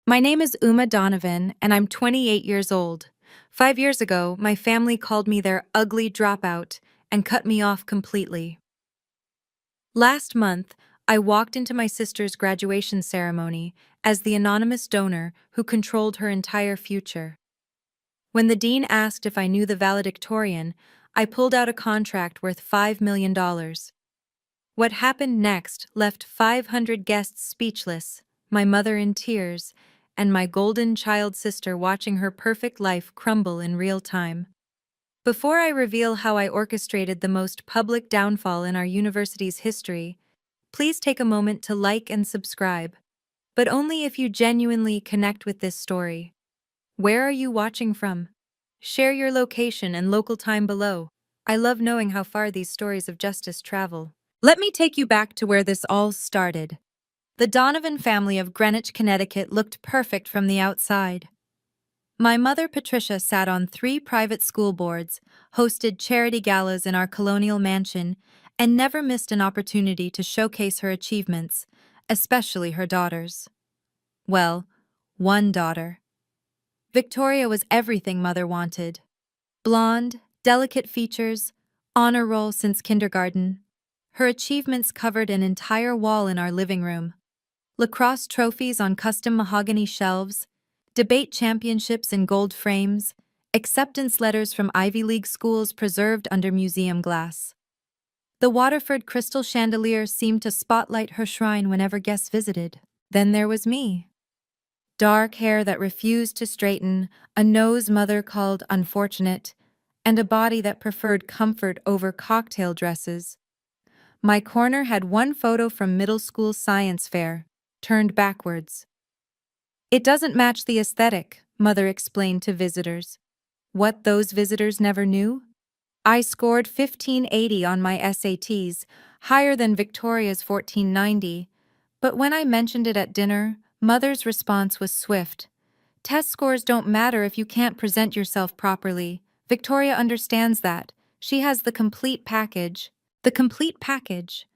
My name is Uma Donovan, and I'm 28 years old. 5 years ago, my family called me their ugly dropout and cut me off completely. Last month, I walked into my sister's graduation ceremony as the anonymous donor who controlled her entire future. When the dean asked if I knew the valedictorian, I pulled out a contract worth $5 million. What happened next left 500 guests speechless, my mother in tears, and my golden child sister watching her perfect life crumble in real time. Before I reveal how I orchestrated the most public downfall in our university's history, please take a moment to like and subscribe, but only if you genuinely connect with this story. Where are you watching from? Share your location and local time below. I love knowing how far these stories of justice travel. Let me take you back to where this all started. The Donovan family of Greenwich, Connecticut looked perfect from the outside. My mother, Patricia, sat on 3 private school boards, hosted charity galas in our colonial mansion, and never missed an opportunity to showcase her achievements, especially her daughters. Well, one daughter. Victoria was everything Mother wanted. Blonde, delicate features, honor roll since kindergarten. Her achievements covered an entire wall in our living room. Lacrosse trophies on custom mahogany shelves, debate championships in gold frames, acceptance letters from Ivy League schools preserved under museum glass. The Waterford crystal chandelier seemed to spotlight her shrine whenever guests visited. Then there was me. Dark hair that refused to straighten, a nose Mother called unfortunate, and a body that preferred comfort over cocktail dresses. My corner had one photo from middle school science fair, turned backwards. It doesn't match the aesthetic, Mother explained to visitors. What those visitors never knew? I scored 1580 on my SATs, higher than Victoria's 1490. But when I mentioned it at dinner, Mother's response was swift. Test scores don't matter if you can't present yourself properly. Victoria understands that. She has the complete package. The complete package.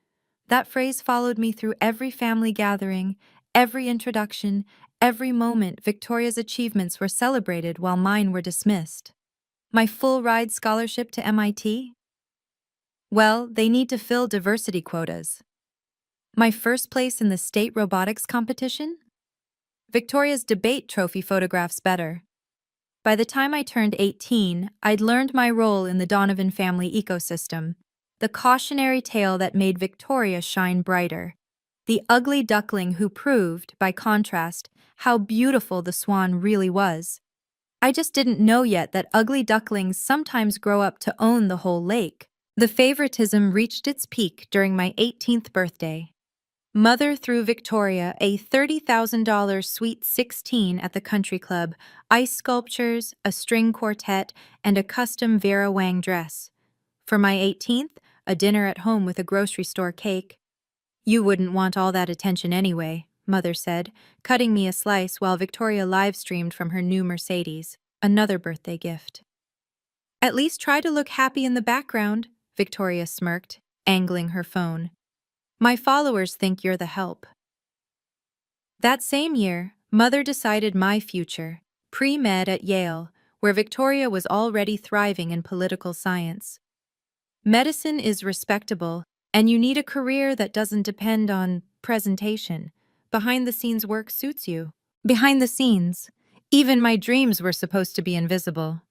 That phrase followed me through every family gathering, every introduction, every moment Victoria's achievements were celebrated while mine were dismissed. My full-ride scholarship to MIT? Well, they need to fill diversity quotas. My first place in the state robotics competition? Victoria's debate trophy photographs better. By the time I turned 18, I'd learned my role in the Donovan family ecosystem, the cautionary tale that made Victoria shine brighter, the ugly duckling who proved, by contrast, how beautiful the swan really was. I just didn't know yet that ugly ducklings sometimes grow up to own the whole lake. The favoritism reached its peak during my 18th birthday. Mother threw Victoria a $30,000 Sweet 16 at the country club, ice sculptures, a string quartet, and a custom Vera Wang dress. For my 18th, a dinner at home with a grocery store cake. You wouldn't want all that attention anyway, Mother said, cutting me a slice while Victoria live-streamed from her new Mercedes, another birthday gift. At least try to look happy in the background, Victoria smirked, angling her phone. My followers think you're the help. That same year, Mother decided my future, pre-med at Yale, where Victoria was already thriving in political science. Medicine is respectable, and you need a career that doesn't depend on presentation. Behind-the-scenes work suits you. Behind the scenes, even my dreams were supposed to be invisible.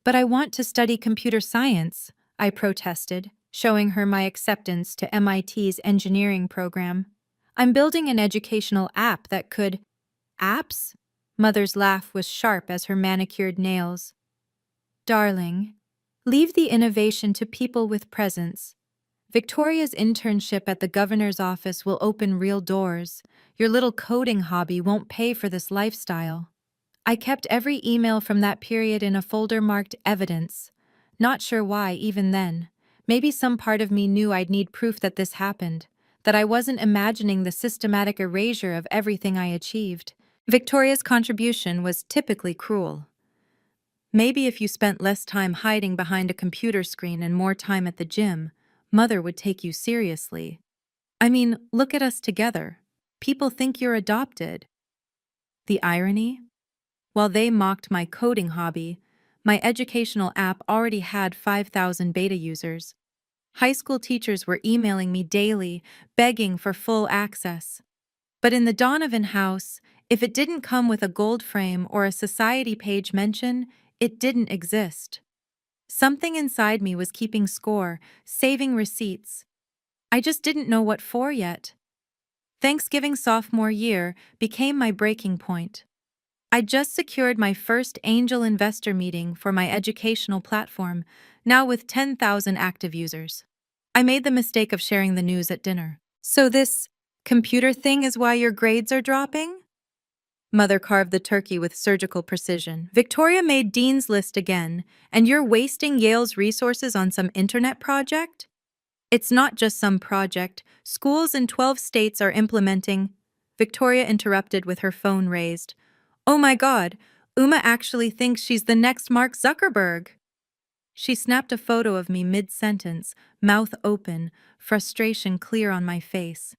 But I want to study computer science, I protested, showing her my acceptance to MIT's engineering program. I'm building an educational app that could— Apps? Mother's laugh was sharp as her manicured nails. Darling, leave the innovation to people with presence. Victoria's internship at the governor's office will open real doors. Your little coding hobby won't pay for this lifestyle. I kept every email from that period in a folder marked evidence. Not sure why, even then. Maybe some part of me knew I'd need proof that this happened, that I wasn't imagining the systematic erasure of everything I achieved. Victoria's contribution was typically cruel. Maybe if you spent less time hiding behind a computer screen and more time at the gym, Mother would take you seriously. I mean, look at us together. People think you're adopted. The irony? While they mocked my coding hobby, my educational app already had 5,000 beta users. High school teachers were emailing me daily, begging for full access. But in the Donovan house, if it didn't come with a gold frame or a society page mention, it didn't exist. Something inside me was keeping score, saving receipts. I just didn't know what for yet. Thanksgiving sophomore year became my breaking point. I just secured my first angel investor meeting for my educational platform, now with 10,000 active users. I made the mistake of sharing the news at dinner. "So this computer thing is why your grades are dropping?" Mother carved the turkey with surgical precision. "Victoria made Dean's List again, and you're wasting Yale's resources on some internet project?" "It's not just some project. Schools in 12 states are implementing." Victoria interrupted with her phone raised. "Oh my God, Uma actually thinks she's the next Mark Zuckerberg." She snapped a photo of me mid-sentence, mouth open, frustration clear on my face.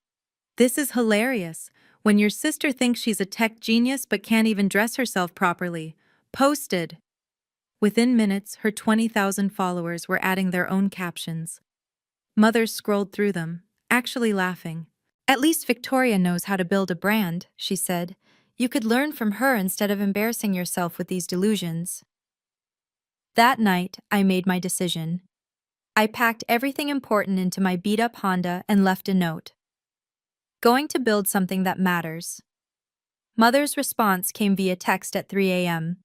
"This is hilarious. When your sister thinks she's a tech genius but can't even dress herself properly." Posted. Within minutes, her 20,000 followers were adding their own captions. Mothers scrolled through them, actually laughing. "At least Victoria knows how to build a brand," she said. "You could learn from her instead of embarrassing yourself with these delusions." That night, I made my decision. I packed everything important into my beat-up Honda and left a note. "Going to build something that matters." Mother's response came via text at 3 a.m.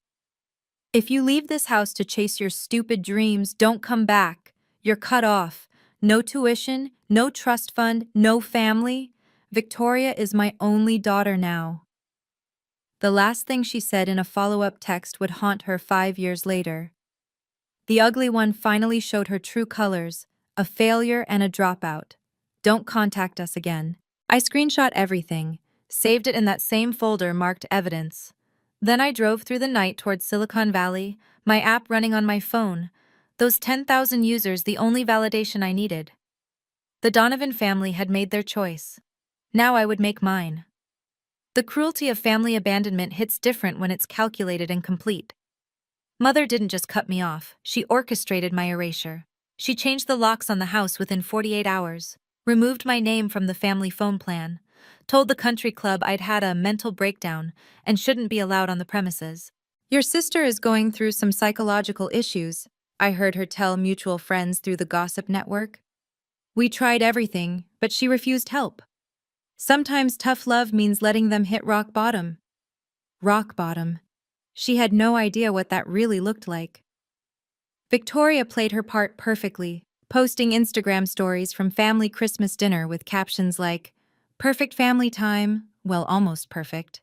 "If you leave this house to chase your stupid dreams, don't come back. You're cut off. No tuition, no trust fund, no family. Victoria is my only daughter now." The last thing she said in a follow-up text would haunt her 5 years later. The ugly one finally showed her true colors, a failure and a dropout. "Don't contact us again." I screenshot everything, saved it in that same folder marked evidence. Then I drove through the night towards Silicon Valley, my app running on my phone. Those 10,000 users, the only validation I needed. The Donovan family had made their choice. Now I would make mine. The cruelty of family abandonment hits different when it's calculated and complete. Mother didn't just cut me off, she orchestrated my erasure. She changed the locks on the house within 48 hours, removed my name from the family phone plan, told the country club I'd had a mental breakdown and shouldn't be allowed on the premises. "Your sister is going through some psychological issues," I heard her tell mutual friends through the gossip network. "We tried everything, but she refused help. Sometimes tough love means letting them hit rock bottom." Rock bottom. She had no idea what that really looked like. Victoria played her part perfectly, posting Instagram stories from family Christmas dinner with captions like, "Perfect family time," well, almost perfect,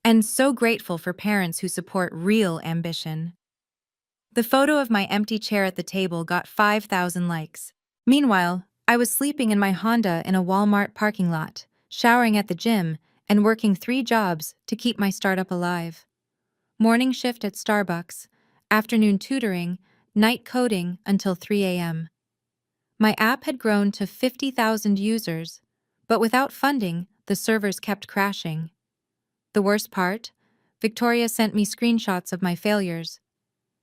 and "so grateful for parents who support real ambition." The photo of my empty chair at the table got 5,000 likes. Meanwhile, I was sleeping in my Honda in a Walmart parking lot, showering at the gym, and working 3 jobs to keep my startup alive. Morning shift at Starbucks, afternoon tutoring, night coding until 3 a.m. My app had grown to 50,000 users, but without funding, the servers kept crashing. The worst part? Victoria sent me screenshots of my failures.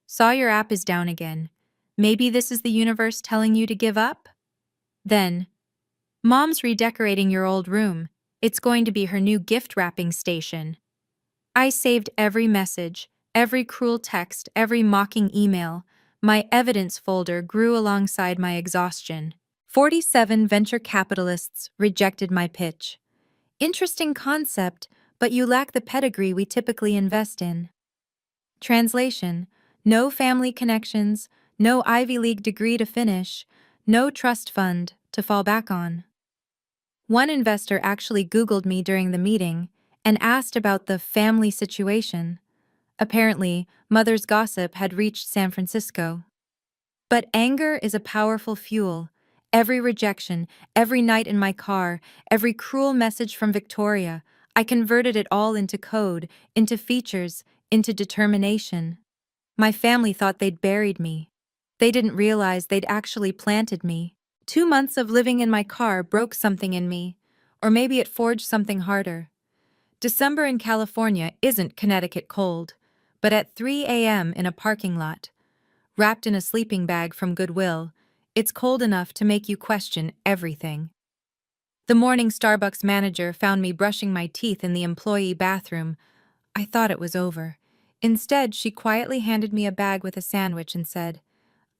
"Saw your app is down again. Maybe this is the universe telling you to give up?" Then, "Mom's redecorating your old room. It's going to be her new gift wrapping station." I saved every message, every cruel text, every mocking email. My evidence folder grew alongside my exhaustion. 47 venture capitalists rejected my pitch. "Interesting concept, but you lack the pedigree we typically invest in." Translation: no family connections, no Ivy League degree to finish, no trust fund to fall back on. One investor actually Googled me during the meeting and asked about the family situation. Apparently, Mother's gossip had reached San Francisco. But anger is a powerful fuel. Every rejection, every night in my car, every cruel message from Victoria, I converted it all into code, into features, into determination. My family thought they'd buried me. They didn't realize they'd actually planted me. 2 months of living in my car broke something in me, or maybe it forged something harder. December in California isn't Connecticut cold, but at 3 a.m. in a parking lot, wrapped in a sleeping bag from Goodwill, it's cold enough to make you question everything. The morning Starbucks manager found me brushing my teeth in the employee bathroom. I thought it was over. Instead, she quietly handed me a bag with a sandwich and said,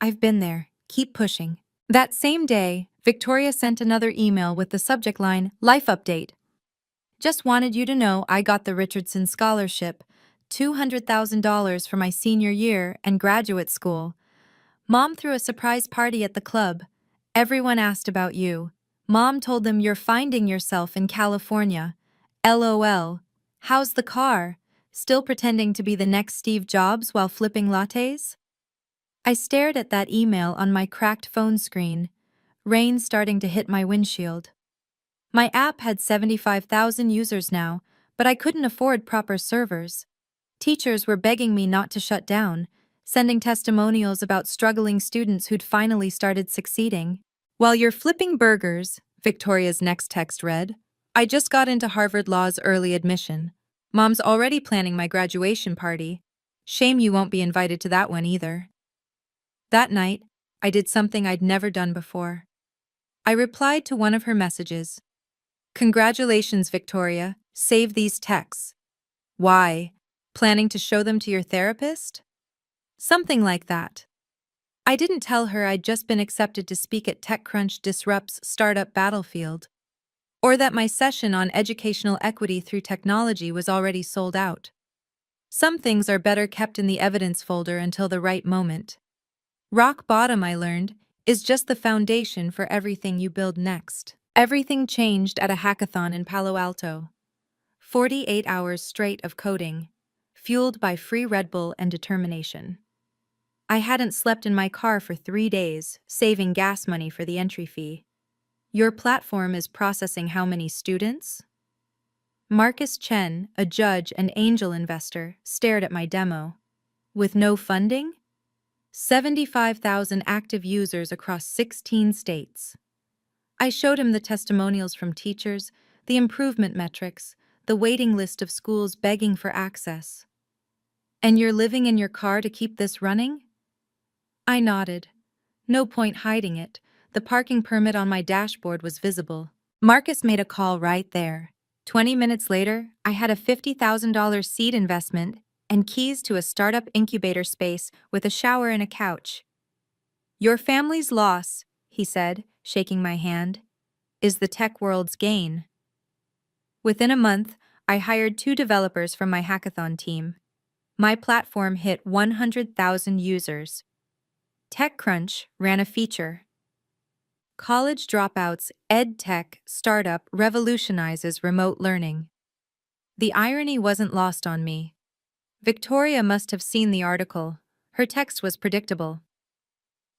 "I've been there. Keep pushing." That same day, Victoria sent another email with the subject line, "Life Update." "Just wanted you to know I got the Richardson Scholarship, $200,000 for my senior year and graduate school. Mom threw a surprise party at the club. Everyone asked about you. Mom told them you're finding yourself in California. LOL. How's the car? Still pretending to be the next Steve Jobs while flipping lattes?" I stared at that email on my cracked phone screen, rain starting to hit my windshield. My app had 75,000 users now, but I couldn't afford proper servers. Teachers were begging me not to shut down, sending testimonials about struggling students who'd finally started succeeding. "While you're flipping burgers," Victoria's next text read, "I just got into Harvard Law's early admission. Mom's already planning my graduation party. Shame you won't be invited to that one either." That night, I did something I'd never done before. I replied to one of her messages. "Congratulations, Victoria. Save these texts." "Why? Planning to show them to your therapist?" Something like that. I didn't tell her I'd just been accepted to speak at TechCrunch Disrupt's Startup Battlefield, or that my session on educational equity through technology was already sold out. Some things are better kept in the evidence folder until the right moment. Rock bottom, I learned, is just the foundation for everything you build next. Everything changed at a hackathon in Palo Alto. 48 hours straight of coding, fueled by free Red Bull and determination. I hadn't slept in my car for 3 days, saving gas money for the entry fee. "Your platform is processing how many students?" Marcus Chen, a judge and angel investor, stared at my demo. "With no funding?" 75,000 active users across 16 states. I showed him the testimonials from teachers, the improvement metrics, the waiting list of schools begging for access. "And you're living in your car to keep this running?" I nodded. No point hiding it. The parking permit on my dashboard was visible. Marcus made a call right there. 20 minutes later, I had a $50,000 seed investment and keys to a startup incubator space with a shower and a couch. "Your family's loss," he said, shaking my hand, "is the tech world's gain." Within a month, I hired 2 developers from my hackathon team. My platform hit 100,000 users. TechCrunch ran a feature. "College Dropout's EdTech startup revolutionizes remote learning." The irony wasn't lost on me. Victoria must have seen the article. Her text was predictable.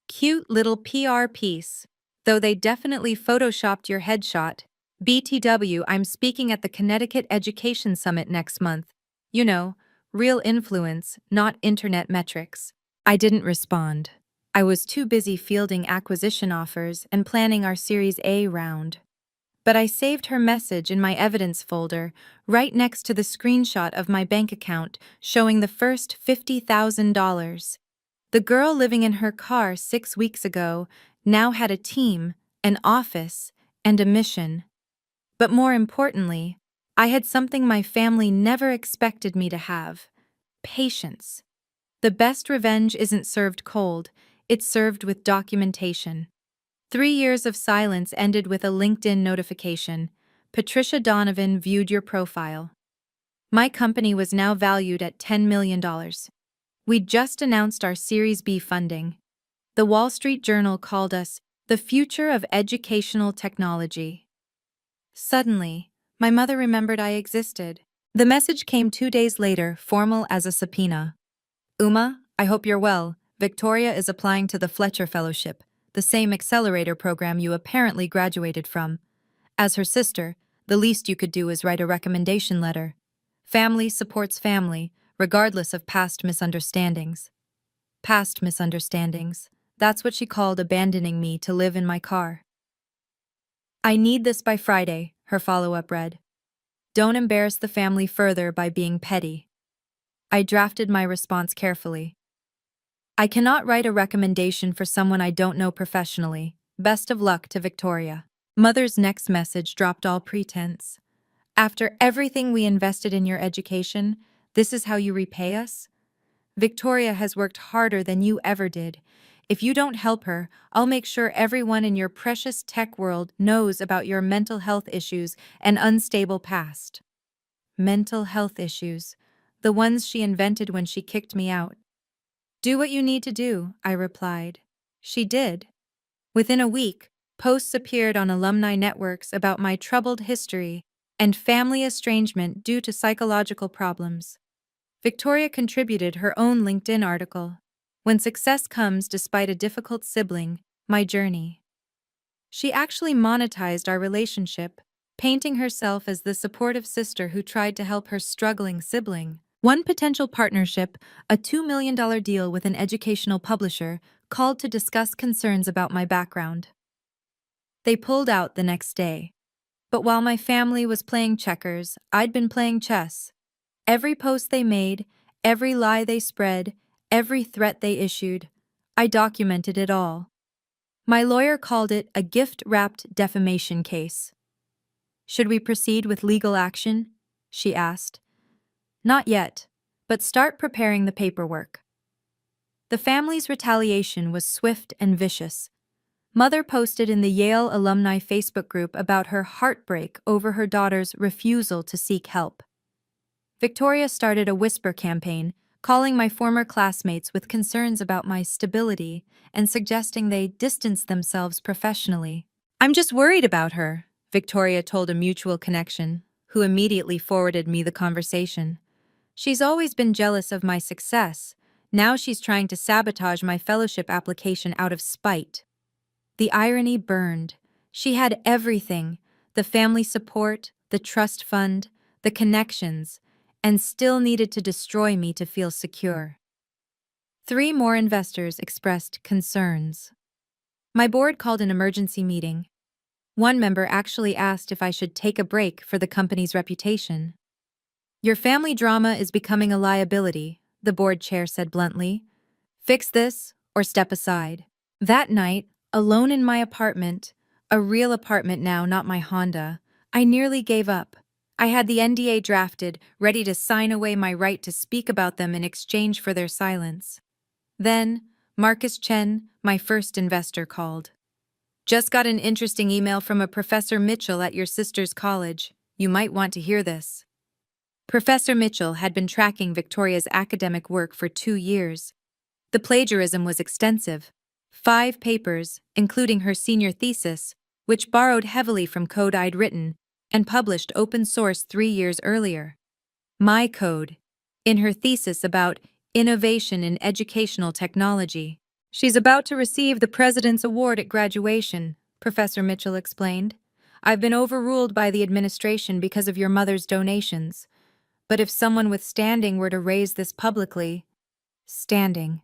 "Cute little PR piece, though they definitely photoshopped your headshot. BTW, I'm speaking at the Connecticut Education Summit next month. You know, real influence, not internet metrics." I didn't respond. I was too busy fielding acquisition offers and planning our Series A round. But I saved her message in my evidence folder, right next to the screenshot of my bank account showing the first $50,000. The girl living in her car 6 weeks ago now had a team, an office, and a mission. But more importantly, I had something my family never expected me to have: patience. The best revenge isn't served cold, it's served with documentation. 3 years of silence ended with a LinkedIn notification. "Patricia Donovan viewed your profile." My company was now valued at $10 million. We'd just announced our Series B funding. The Wall Street Journal called us the future of educational technology. Suddenly, my mother remembered I existed. The message came 2 days later, formal as a subpoena. "Uma, I hope you're well. Victoria is applying to the Fletcher Fellowship, the same accelerator program you apparently graduated from. As her sister, the least you could do is write a recommendation letter. Family supports family, regardless of past misunderstandings." Past misunderstandings. That's what she called abandoning me to live in my car. "I need this by Friday," her follow-up read. Don't embarrass the family further by being petty. I drafted my response carefully. I cannot write a recommendation for someone I don't know professionally. Best of luck to Victoria. Mother's next message dropped all pretense. After everything we invested in your education, this is how you repay us? Victoria has worked harder than you ever did. If you don't help her, I'll make sure everyone in your precious tech world knows about your mental health issues and unstable past. Mental health issues. The ones she invented when she kicked me out. Do what you need to do, I replied. She did. Within a week, posts appeared on alumni networks about my troubled history and family estrangement due to psychological problems. Victoria contributed her own LinkedIn article, When Success Comes Despite a Difficult Sibling, My Journey. She actually monetized our relationship, painting herself as the supportive sister who tried to help her struggling sibling. One potential partnership, a $2 million deal with an educational publisher, called to discuss concerns about my background. They pulled out the next day. But while my family was playing checkers, I'd been playing chess. Every post they made, every lie they spread, every threat they issued, I documented it all. My lawyer called it a gift-wrapped defamation case. Should we proceed with legal action? She asked. Not yet, but start preparing the paperwork. The family's retaliation was swift and vicious. Mother posted in the Yale alumni Facebook group about her heartbreak over her daughter's refusal to seek help. Victoria started a whisper campaign, calling my former classmates with concerns about my stability and suggesting they distance themselves professionally. I'm just worried about her, Victoria told a mutual connection, who immediately forwarded me the conversation. She's always been jealous of my success. Now she's trying to sabotage my fellowship application out of spite. The irony burned. She had everything, the family support, the trust fund, the connections, and still needed to destroy me to feel secure. 3 more investors expressed concerns. My board called an emergency meeting. One member actually asked if I should take a break for the company's reputation. Your family drama is becoming a liability, the board chair said bluntly. Fix this or step aside. That night, alone in my apartment, a real apartment now, not my Honda, I nearly gave up. I had the NDA drafted, ready to sign away my right to speak about them in exchange for their silence. Then, Marcus Chen, my first investor, called. Just got an interesting email from a Professor Mitchell at your sister's college. You might want to hear this. Professor Mitchell had been tracking Victoria's academic work for 2 years. The plagiarism was extensive. 5 papers, including her senior thesis, which borrowed heavily from code I'd written and published open source 3 years earlier. My code, in her thesis about innovation in educational technology. She's about to receive the President's Award at graduation, Professor Mitchell explained. I've been overruled by the administration because of your mother's donations. But if someone with standing were to raise this publicly... Standing.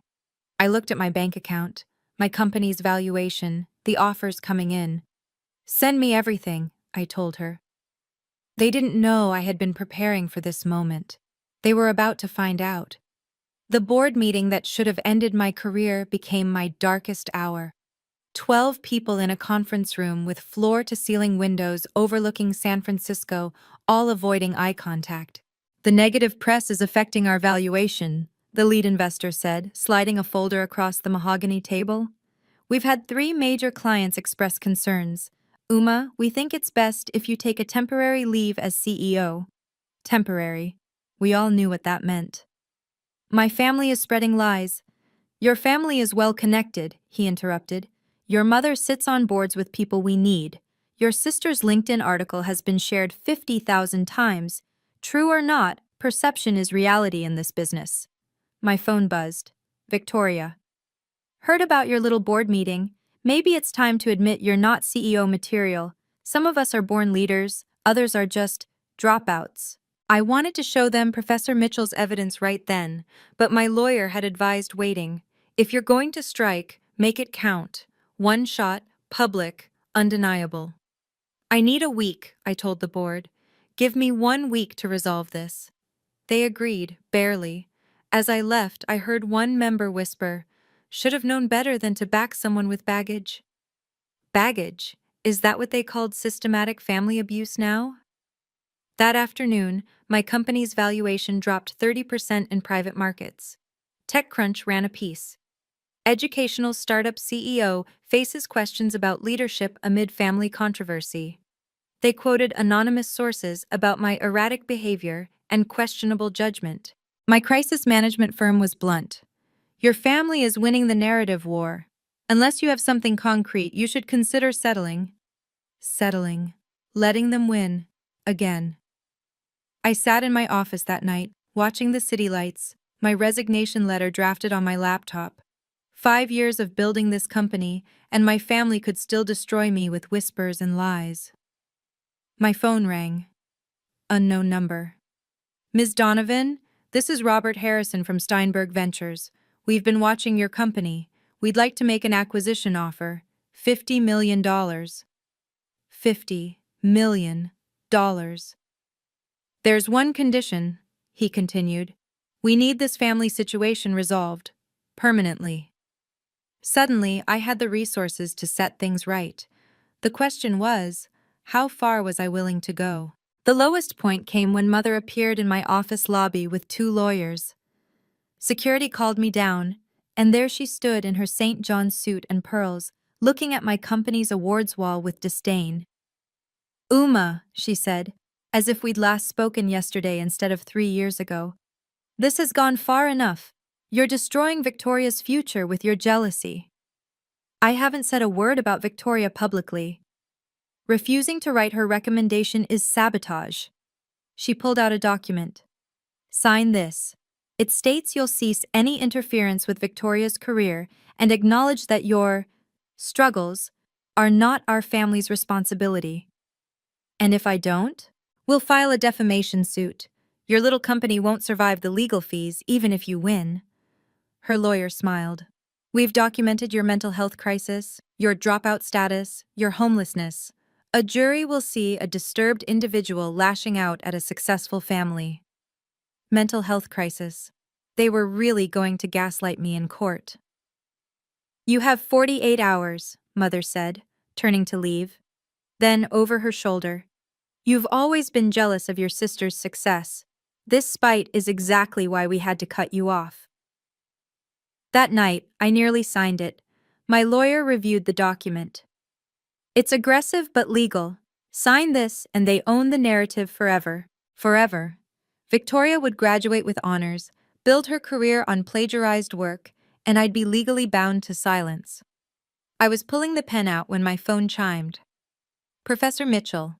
I looked at my bank account, my company's valuation, the offers coming in. Send me everything, I told her. They didn't know I had been preparing for this moment. They were about to find out. The board meeting that should have ended my career became my darkest hour. 12 people in a conference room with floor-to-ceiling windows overlooking San Francisco, all avoiding eye contact. The negative press is affecting our valuation, the lead investor said, sliding a folder across the mahogany table. We've had 3 major clients express concerns. Uma, we think it's best if you take a temporary leave as CEO. Temporary. We all knew what that meant. My family is spreading lies. Your family is well connected, he interrupted. Your mother sits on boards with people we need. Your sister's LinkedIn article has been shared 50,000 times. True or not, perception is reality in this business. My phone buzzed. Victoria. Heard about your little board meeting. Maybe it's time to admit you're not CEO material. Some of us are born leaders, others are just dropouts. I wanted to show them Professor Mitchell's evidence right then, but my lawyer had advised waiting. If you're going to strike, make it count. One shot, public, undeniable. I need a week, I told the board. Give me 1 week to resolve this. They agreed, barely. As I left, I heard one member whisper, "Should have known better than to back someone with baggage." Baggage? Is that what they called systematic family abuse now? That afternoon, my company's valuation dropped 30% in private markets. TechCrunch ran a piece. Educational startup CEO faces questions about leadership amid family controversy. They quoted anonymous sources about my erratic behavior and questionable judgment. My crisis management firm was blunt. Your family is winning the narrative war. Unless you have something concrete, you should consider settling. Settling. Letting them win. Again. I sat in my office that night, watching the city lights, my resignation letter drafted on my laptop. 5 years of building this company, and my family could still destroy me with whispers and lies. My phone rang. Unknown number. Ms. Donovan, this is Robert Harrison from Steinberg Ventures. We've been watching your company. We'd like to make an acquisition offer. $50 million. $50 million. There's one condition, he continued. We need this family situation resolved. Permanently. Suddenly, I had the resources to set things right. The question was, how far was I willing to go? The lowest point came when Mother appeared in my office lobby with 2 lawyers. Security called me down, and there she stood in her St. John's suit and pearls, looking at my company's awards wall with disdain. "Uma," she said, as if we'd last spoken yesterday instead of 3 years ago. "This has gone far enough. You're destroying Victoria's future with your jealousy." I haven't said a word about Victoria publicly. Refusing to write her recommendation is sabotage. She pulled out a document. Sign this. It states you'll cease any interference with Victoria's career and acknowledge that your struggles are not our family's responsibility. And if I don't? We'll file a defamation suit. Your little company won't survive the legal fees even if you win. Her lawyer smiled. We've documented your mental health crisis, your dropout status, your homelessness. A jury will see a disturbed individual lashing out at a successful family. Mental health crisis. They were really going to gaslight me in court. You have 48 hours, Mother said, turning to leave. Then, over her shoulder, you've always been jealous of your sister's success. This spite is exactly why we had to cut you off. That night, I nearly signed it. My lawyer reviewed the document. It's aggressive but legal. Sign this and they own the narrative forever. Forever. Victoria would graduate with honors, build her career on plagiarized work, and I'd be legally bound to silence. I was pulling the pen out when my phone chimed. Professor Mitchell.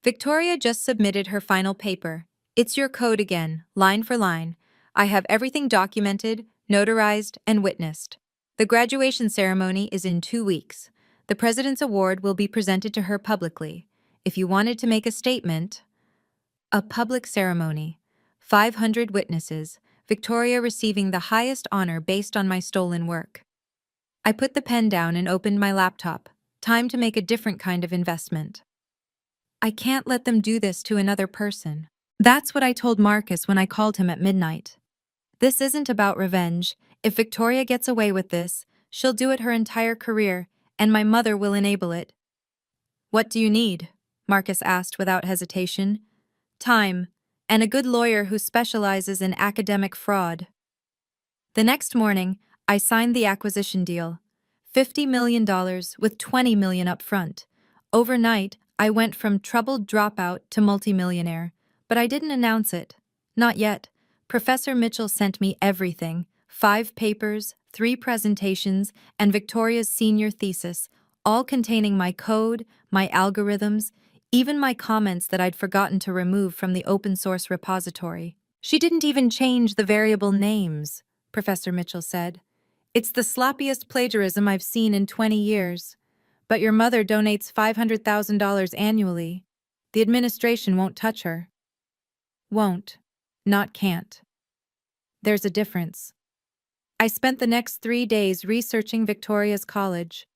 Victoria just submitted her final paper. It's your code again, line for line. I have everything documented, notarized, and witnessed. The graduation ceremony is in 2 weeks. The President's Award will be presented to her publicly. If you wanted to make a statement... A public ceremony. 500 witnesses, Victoria receiving the highest honor based on my stolen work. I put the pen down and opened my laptop. Time to make a different kind of investment. I can't let them do this to another person. That's what I told Marcus when I called him at midnight. This isn't about revenge. If Victoria gets away with this, she'll do it her entire career, and my mother will enable it. What do you need? Marcus asked without hesitation. Time, and a good lawyer who specializes in academic fraud. The next morning, I signed the acquisition deal. $50 million with $20 million up front. Overnight, I went from troubled dropout to multi-millionaire, but I didn't announce it. Not yet. Professor Mitchell sent me everything. 5 papers, 3 presentations, and Victoria's senior thesis, all containing my code, my algorithms, even my comments that I'd forgotten to remove from the open-source repository. She didn't even change the variable names, Professor Mitchell said. It's the sloppiest plagiarism I've seen in 20 years. But your mother donates $500,000 annually. The administration won't touch her. Won't. Not can't. There's a difference. I spent the next 3 days researching Victoria's college.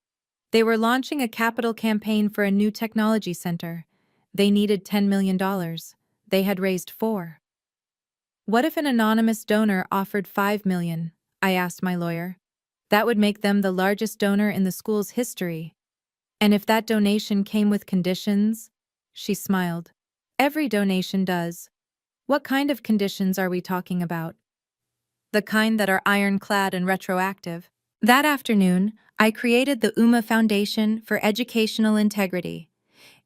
They were launching a capital campaign for a new technology center. They needed $10 million. They had raised 4. What if an anonymous donor offered 5 million? I asked my lawyer. That would make them the largest donor in the school's history. And if that donation came with conditions? She smiled. Every donation does. What kind of conditions are we talking about? The kind that are ironclad and retroactive. That afternoon, I created the Foundation for Educational Integrity.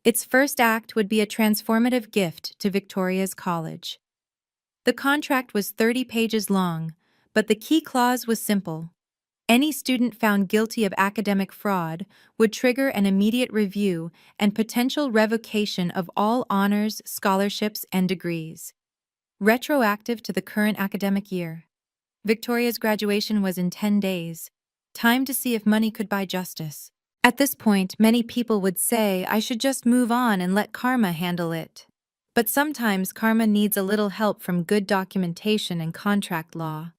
Its first act would be a transformative gift to Victoria's college. The contract was 30 pages long, but the key clause was simple. Any student found guilty of academic fraud would trigger an immediate review and potential revocation of all honors, scholarships, and degrees. Retroactive to the current academic year. Victoria's graduation was in 10 days. Time to see if money could buy justice. At this point, many people would say I should just move on and let karma handle it. But sometimes karma needs a little help from good documentation and contract law.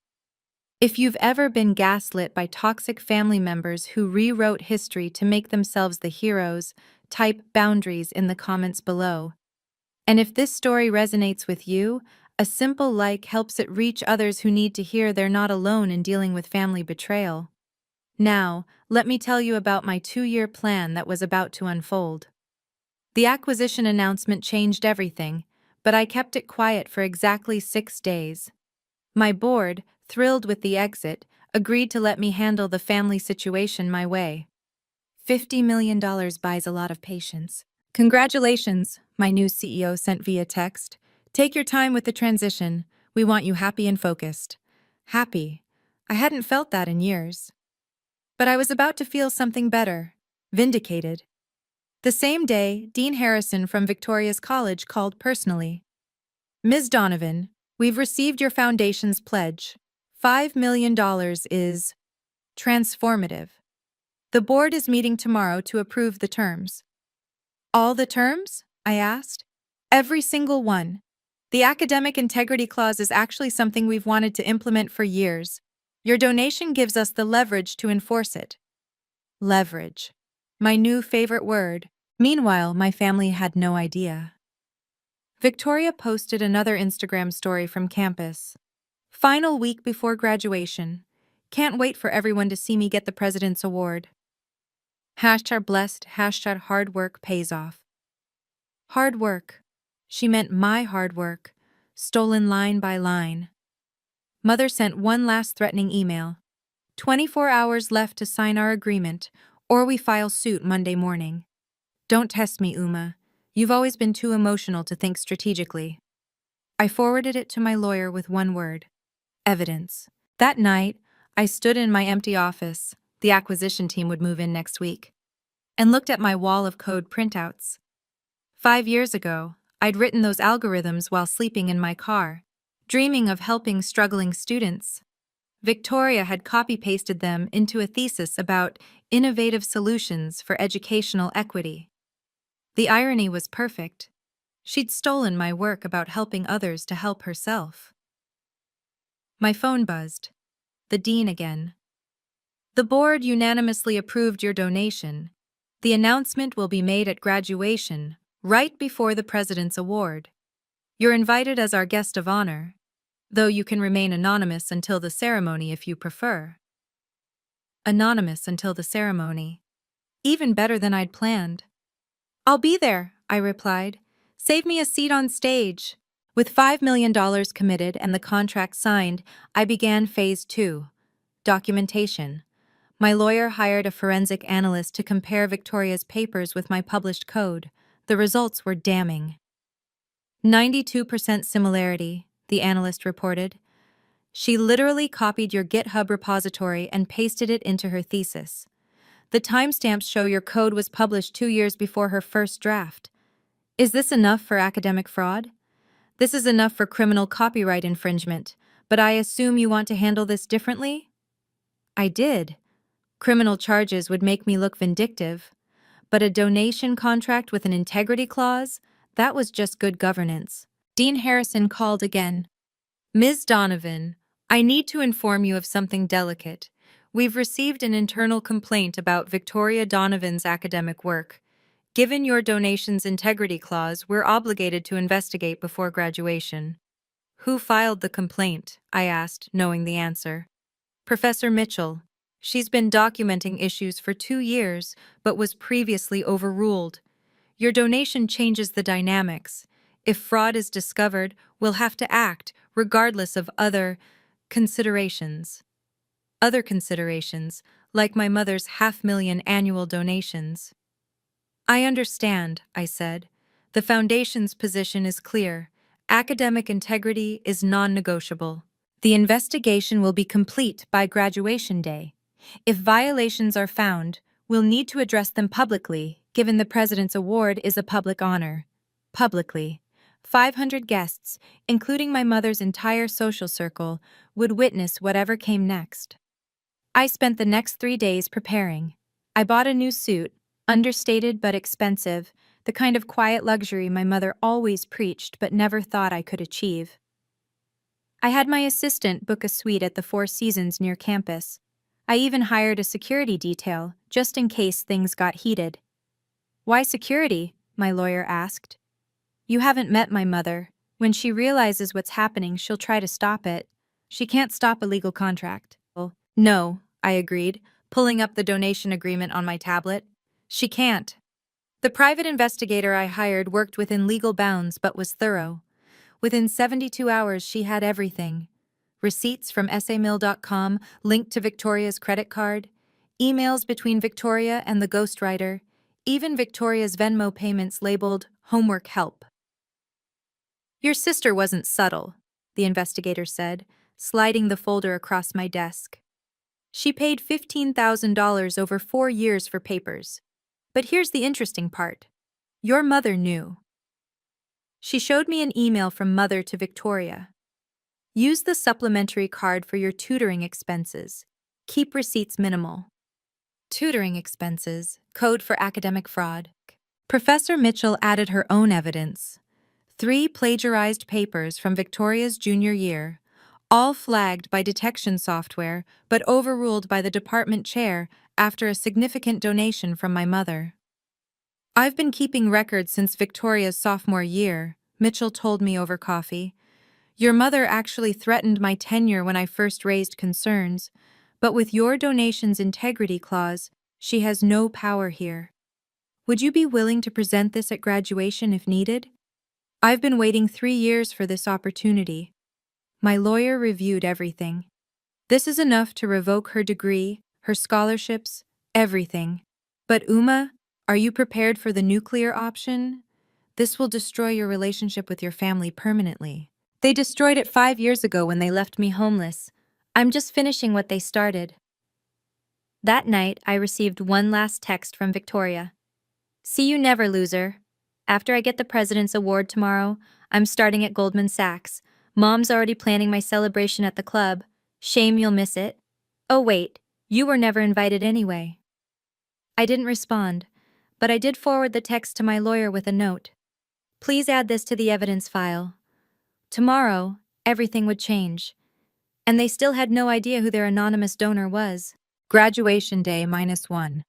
If you've ever been gaslit by toxic family members who rewrote history to make themselves the heroes, type boundaries in the comments below. And if this story resonates with you, a simple like helps it reach others who need to hear they're not alone in dealing with family betrayal. Now, let me tell you about my 2-year plan that was about to unfold. The acquisition announcement changed everything, but I kept it quiet for exactly 6 days. My board, thrilled with the exit, agreed to let me handle the family situation my way. $50 million buys a lot of patience. Congratulations, my new CEO sent via text. Take your time with the transition. We want you happy and focused. Happy. I hadn't felt that in years. But I was about to feel something better. Vindicated. The same day, Dean Harrison from Victoria's College called personally. Ms. Donovan, we've received your foundation's pledge. $5 million is transformative. The board is meeting tomorrow to approve the terms. All the terms? I asked. Every single one. The academic integrity clause is actually something we've wanted to implement for years. Your donation gives us the leverage to enforce it. Leverage. My new favorite word. Meanwhile, my family had no idea. Victoria posted another Instagram story from campus. Final week before graduation. Can't wait for everyone to see me get the President's Award. #blessed, #hard work pays off. Hard work. She meant my hard work, stolen line by line. Mother sent one last threatening email. 24 hours left to sign our agreement, or we file suit Monday morning. Don't test me, Uma. You've always been too emotional to think strategically. I forwarded it to my lawyer with one word. Evidence. That night, I stood in my empty office, the acquisition team would move in next week, and looked at my wall of code printouts. 5 years ago, I'd written those algorithms while sleeping in my car, dreaming of helping struggling students. Victoria had copy-pasted them into a thesis about innovative solutions for educational equity. The irony was perfect. She'd stolen my work about helping others to help herself. My phone buzzed. The dean again. The board unanimously approved your donation. The announcement will be made at graduation, right before the President's Award. You're invited as our guest of honor, though you can remain anonymous until the ceremony if you prefer. Anonymous until the ceremony. Even better than I'd planned. I'll be there, I replied. Save me a seat on stage. With $5 million committed and the contract signed, I began Phase 2. Documentation. My lawyer hired a forensic analyst to compare Victoria's papers with my published code. The results were damning. 92% similarity, the analyst reported. She literally copied your GitHub repository and pasted it into her thesis. The timestamps show your code was published 2 years before her first draft. Is this enough for academic fraud? This is enough for criminal copyright infringement, but I assume you want to handle this differently? I did. Criminal charges would make me look vindictive. But a donation contract with an integrity clause? That was just good governance. Dean Harrison called again. Ms. Donovan, I need to inform you of something delicate. We've received an internal complaint about Victoria Donovan's academic work. Given your donation's integrity clause, we're obligated to investigate before graduation. Who filed the complaint? I asked, knowing the answer. Professor Mitchell. She's been documenting issues for 2 years, but was previously overruled. Your donation changes the dynamics. If fraud is discovered, we'll have to act, regardless of considerations. Other considerations, like my mother's $500,000 annual donations. I understand, I said. The Foundation's position is clear. Academic integrity is non-negotiable. The investigation will be complete by graduation day. If violations are found, we'll need to address them publicly, given the President's Award is a public honor. Publicly. 500 guests, including my mother's entire social circle, would witness whatever came next. I spent the next 3 days preparing. I bought a new suit, understated but expensive, the kind of quiet luxury my mother always preached but never thought I could achieve. I had my assistant book a suite at the Four Seasons near campus. I even hired a security detail, just in case things got heated. "Why security?" my lawyer asked. "You haven't met my mother. When she realizes what's happening, she'll try to stop it. She can't stop a legal contract." "No," I agreed, pulling up the donation agreement on my tablet. "She can't." The private investigator I hired worked within legal bounds but was thorough. Within 72 hours, she had everything. Receipts from SAMill.com linked to Victoria's credit card, emails between Victoria and the ghostwriter, even Victoria's Venmo payments labeled homework help. "Your sister wasn't subtle," the investigator said, sliding the folder across my desk. "She paid $15,000 over 4 years for papers. But here's the interesting part. Your mother knew." She showed me an email from Mother to Victoria. "Use the supplementary card for your tutoring expenses. Keep receipts minimal." Tutoring expenses, code for academic fraud. Professor Mitchell added her own evidence. 3 plagiarized papers from Victoria's junior year, all flagged by detection software but overruled by the department chair after a significant donation from my mother. "I've been keeping records since Victoria's sophomore year," Mitchell told me over coffee. "Your mother actually threatened my tenure when I first raised concerns, but with your donation's integrity clause, she has no power here. Would you be willing to present this at graduation if needed? I've been waiting 3 years for this opportunity." My lawyer reviewed everything. "This is enough to revoke her degree, her scholarships, everything. But Uma, are you prepared for the nuclear option? This will destroy your relationship with your family permanently. They destroyed it 5 years ago when they left me homeless. I'm just finishing what they started." That night, I received one last text from Victoria. "See you never, loser. After I get the President's Award tomorrow, I'm starting at Goldman Sachs. Mom's already planning my celebration at the club. Shame you'll miss it. Oh wait, you were never invited anyway." I didn't respond, but I did forward the text to my lawyer with a note. "Please add this to the evidence file." Tomorrow, everything would change. And they still had no idea who their anonymous donor was. Graduation day -1.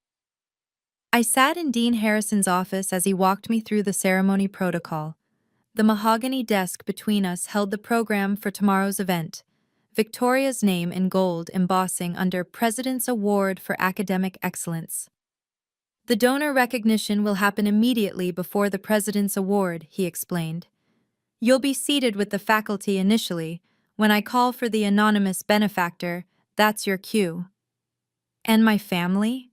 I sat in Dean Harrison's office as he walked me through the ceremony protocol. The mahogany desk between us held the program for tomorrow's event. Victoria's name in gold embossing under President's Award for Academic Excellence. "The donor recognition will happen immediately before the President's Award," he explained. "You'll be seated with the faculty initially. When I call for the anonymous benefactor, that's your cue." "And my family?"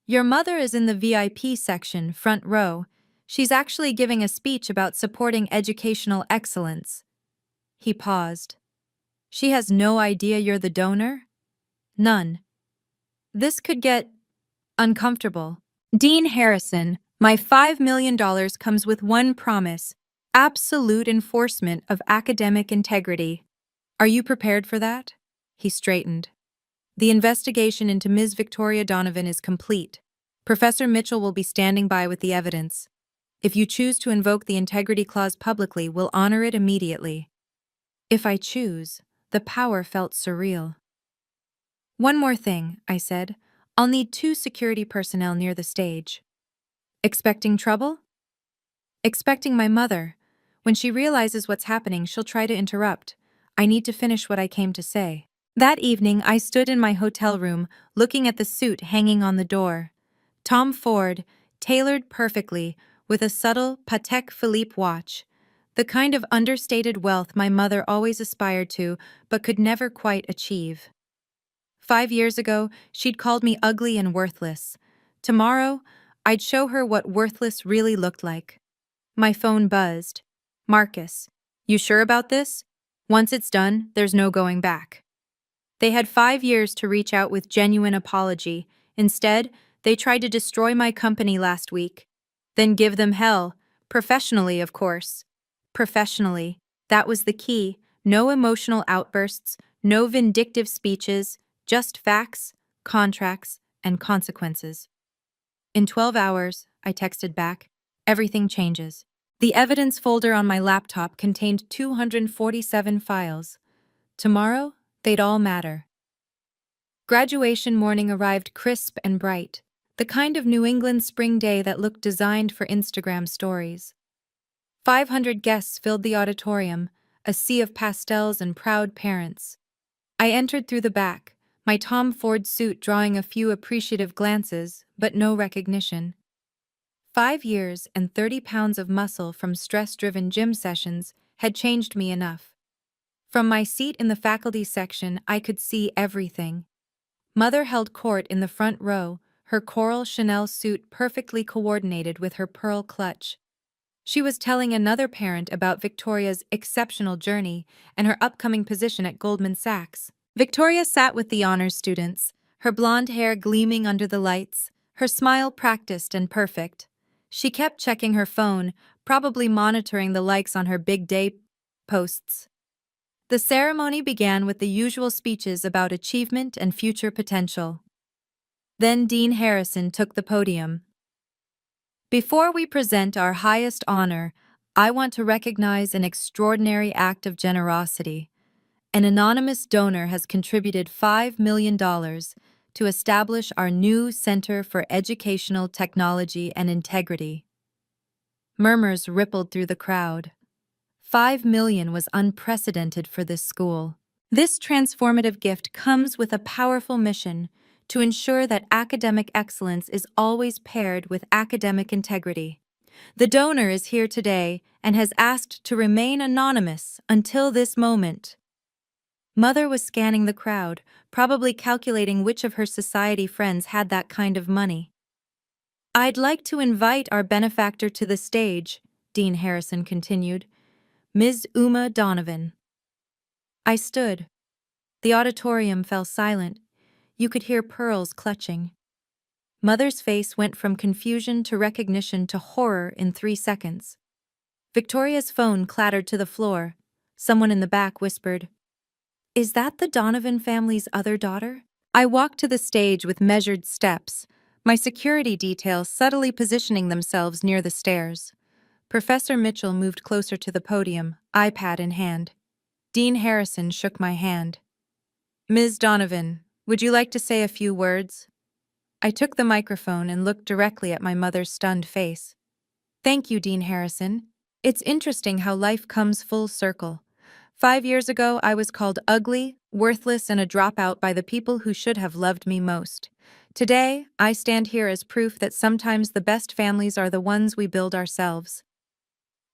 "Your mother is in the VIP section, front row. She's actually giving a speech about supporting educational excellence." He paused. "She has no idea you're the donor?" "None." This could get uncomfortable. "Dean Harrison, my $5 million comes with one promise: absolute enforcement of academic integrity. Are you prepared for that?" He straightened. "The investigation into Ms. Victoria Donovan is complete. Professor Mitchell will be standing by with the evidence. If you choose to invoke the integrity clause publicly, we'll honor it immediately." If I choose, the power felt surreal. "One more thing," I said. "I'll need 2 security personnel near the stage." Expecting trouble? Expecting my mother. When she realizes what's happening, she'll try to interrupt. I need to finish what I came to say. That evening, I stood in my hotel room, looking at the suit hanging on the door. Tom Ford, tailored perfectly, with a subtle Patek Philippe watch. The kind of understated wealth my mother always aspired to, but could never quite achieve. 5 years ago, she'd called me ugly and worthless. Tomorrow, I'd show her what worthless really looked like. My phone buzzed. Marcus, you sure about this? Once it's done, there's no going back. They had 5 years to reach out with genuine apology. Instead, they tried to destroy my company last week. Then give them hell. Professionally, of course. Professionally. That was the key. No emotional outbursts, no vindictive speeches, just facts, contracts, and consequences. In 12 hours, I texted back, everything changes. The evidence folder on my laptop contained 247 files. Tomorrow, they'd all matter. Graduation morning arrived crisp and bright, the kind of New England spring day that looked designed for Instagram stories. 500 guests filled the auditorium, a sea of pastels and proud parents. I entered through the back, my Tom Ford suit drawing a few appreciative glances, but no recognition. 5 years and 30 pounds of muscle from stress-driven gym sessions had changed me enough. From my seat in the faculty section, I could see everything. Mother held court in the front row, her coral Chanel suit perfectly coordinated with her pearl clutch. She was telling another parent about Victoria's exceptional journey and her upcoming position at Goldman Sachs. Victoria sat with the honors students, her blonde hair gleaming under the lights, her smile practiced and perfect. She kept checking her phone, probably monitoring the likes on her big day posts. The ceremony began with the usual speeches about achievement and future potential. Then Dean Harrison took the podium. Before we present our highest honor, I want to recognize an extraordinary act of generosity. An anonymous donor has contributed $5 million to establish our new Center for Educational Technology and Integrity. Murmurs rippled through the crowd. $5 million was unprecedented for this school. This transformative gift comes with a powerful mission to ensure that academic excellence is always paired with academic integrity. The donor is here today and has asked to remain anonymous until this moment. Mother was scanning the crowd, probably calculating which of her society friends had that kind of money. I'd like to invite our benefactor to the stage, Dean Harrison continued. Ms. Uma Donovan. I stood. The auditorium fell silent. You could hear pearls clutching. Mother's face went from confusion to recognition to horror in 3 seconds. Victoria's phone clattered to the floor. Someone in the back whispered, "Is that the Donovan family's other daughter?" I walked to the stage with measured steps, my security detail subtly positioning themselves near the stairs. Professor Mitchell moved closer to the podium, iPad in hand. Dean Harrison shook my hand. "Ms. Donovan, would you like to say a few words?" I took the microphone and looked directly at my mother's stunned face. "Thank you, Dean Harrison. It's interesting how life comes full circle. 5 years ago, I was called ugly, worthless, and a dropout by the people who should have loved me most. Today, I stand here as proof that sometimes the best families are the ones we build ourselves."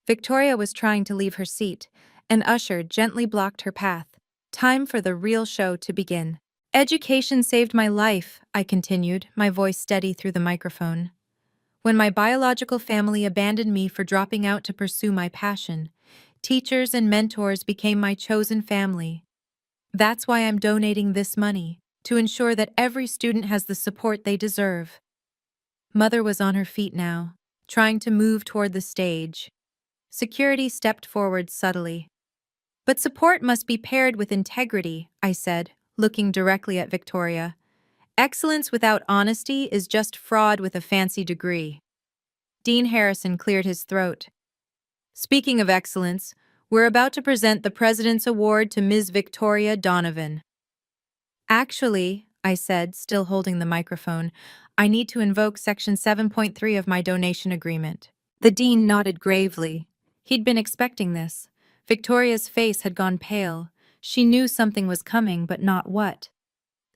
Victoria was trying to leave her seat. An usher gently blocked her path. Time for the real show to begin. "Education saved my life," I continued, my voice steady through the microphone. "When my biological family abandoned me for dropping out to pursue my passion, teachers and mentors became my chosen family. That's why I'm donating this money, to ensure that every student has the support they deserve." Mother was on her feet now, trying to move toward the stage. Security stepped forward subtly. "But support must be paired with integrity," I said, looking directly at Victoria. "Excellence without honesty is just fraud with a fancy degree." Dean Harrison cleared his throat. "Speaking of excellence, we're about to present the President's Award to Ms. Victoria Donovan." Actually, I said, still holding the microphone. I need to invoke Section 7.3 of my donation agreement. The dean nodded gravely. He'd been expecting this. Victoria's face had gone pale. She knew something was coming, but not what.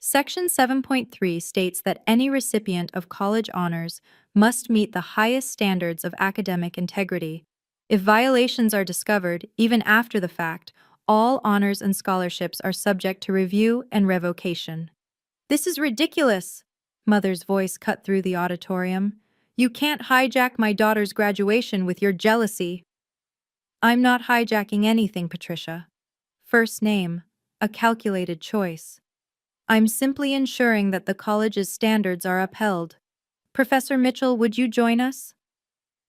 Section 7.3 states that any recipient of college honors must meet the highest standards of academic integrity. If violations are discovered, even after the fact, all honors and scholarships are subject to review and revocation. This is ridiculous, Mother's voice cut through the auditorium. You can't hijack my daughter's graduation with your jealousy. I'm not hijacking anything, Patricia. First name, a calculated choice. I'm simply ensuring that the college's standards are upheld. Professor Mitchell, would you join us?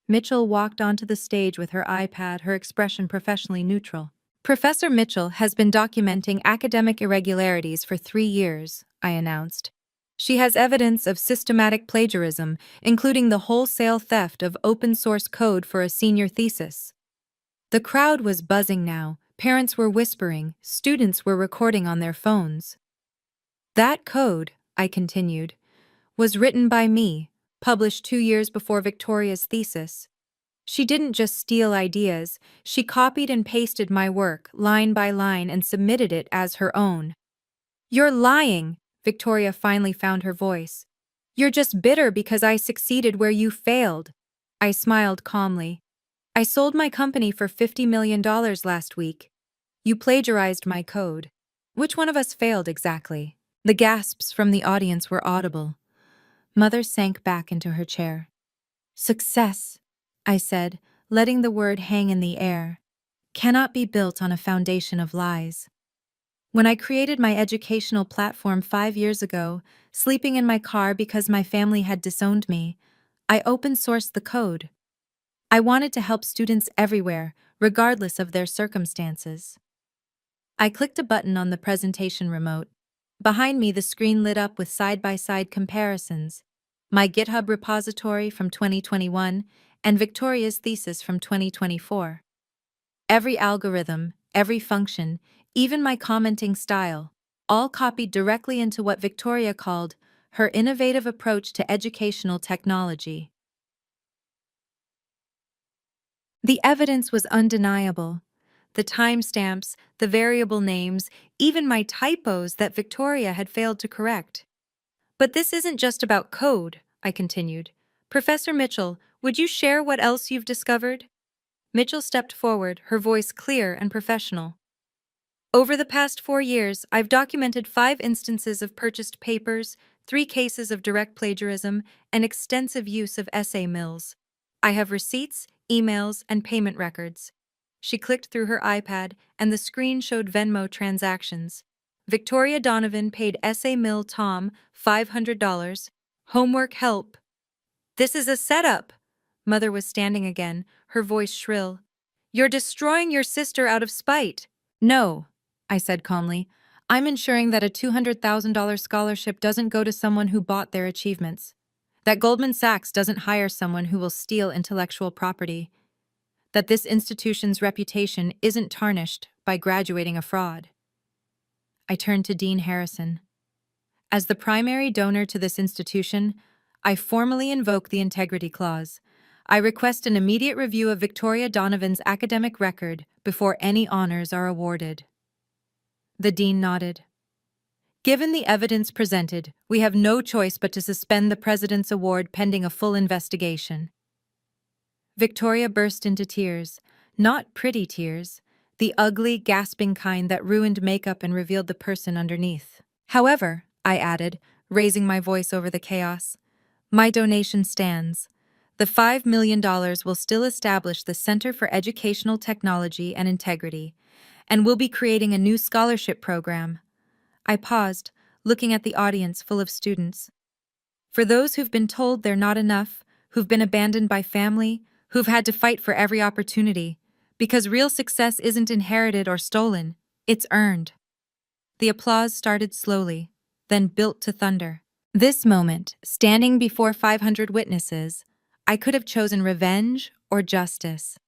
Mitchell walked onto the stage with her iPad, her expression professionally neutral. Professor Mitchell has been documenting academic irregularities for 3 years, I announced. She has evidence of systematic plagiarism, including the wholesale theft of open-source code for a senior thesis. The crowd was buzzing now. Parents were whispering, students were recording on their phones. That code, I continued, was written by me, published 2 years before Victoria's thesis. She didn't just steal ideas, she copied and pasted my work, line by line, and submitted it as her own. You're lying, Victoria finally found her voice. You're just bitter because I succeeded where you failed. I smiled calmly. I sold my company for $50 million last week. You plagiarized my code. Which one of us failed exactly? The gasps from the audience were audible. Mother sank back into her chair. Success, I said, letting the word hang in the air, cannot be built on a foundation of lies. When I created my educational platform 5 years ago, sleeping in my car because my family had disowned me, I open-sourced the code. I wanted to help students everywhere, regardless of their circumstances. I clicked a button on the presentation remote. Behind me, the screen lit up with side-by-side comparisons. My GitHub repository from 2021 and Victoria's thesis from 2024. Every algorithm, every function, even my commenting style, all copied directly into what Victoria called her innovative approach to educational technology. The evidence was undeniable. The timestamps, the variable names, even my typos that Victoria had failed to correct. But this isn't just about code, I continued. Professor Mitchell, would you share what else you've discovered? Mitchell stepped forward, her voice clear and professional. Over the past 4 years, I've documented 5 instances of purchased papers, 3 cases of direct plagiarism, and extensive use of essay mills. I have receipts, emails, and payment records. She clicked through her iPad, and the screen showed Venmo transactions. Victoria Donovan paid essay mill Tom $500. Homework help. This is a setup. Mother was standing again, her voice shrill. You're destroying your sister out of spite. No, I said calmly. I'm ensuring that a $200,000 scholarship doesn't go to someone who bought their achievements. That Goldman Sachs doesn't hire someone who will steal intellectual property. That this institution's reputation isn't tarnished by graduating a fraud. I turned to Dean Harrison. As the primary donor to this institution, I formally invoke the Integrity Clause. I request an immediate review of Victoria Donovan's academic record before any honors are awarded. The dean nodded. Given the evidence presented, we have no choice but to suspend the President's Award pending a full investigation. Victoria burst into tears, not pretty tears, the ugly, gasping kind that ruined makeup and revealed the person underneath. However, I added, raising my voice over the chaos, my donation stands. The $5 million will still establish the Center for Educational Technology and Integrity, and we'll be creating a new scholarship program. I paused, looking at the audience full of students. For those who've been told they're not enough, who've been abandoned by family, who've had to fight for every opportunity, because real success isn't inherited or stolen, it's earned. The applause started slowly, then built to thunder. This moment, standing before 500 witnesses, I could have chosen revenge or justice.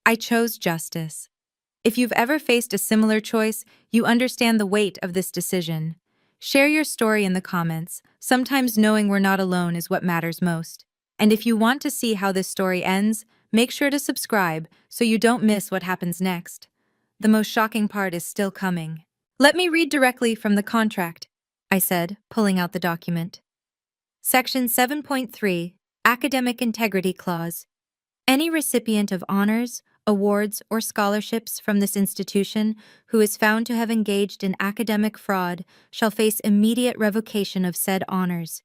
I chose justice. If you've ever faced a similar choice, you understand the weight of this decision. Share your story in the comments. Sometimes knowing we're not alone is what matters most. And if you want to see how this story ends, make sure to subscribe so you don't miss what happens next. The most shocking part is still coming. Let me read directly from the contract, I said, pulling out the document. Section 7.3, Academic Integrity Clause. Any recipient of honors, awards, or scholarships from this institution who is found to have engaged in academic fraud shall face immediate revocation of said honors.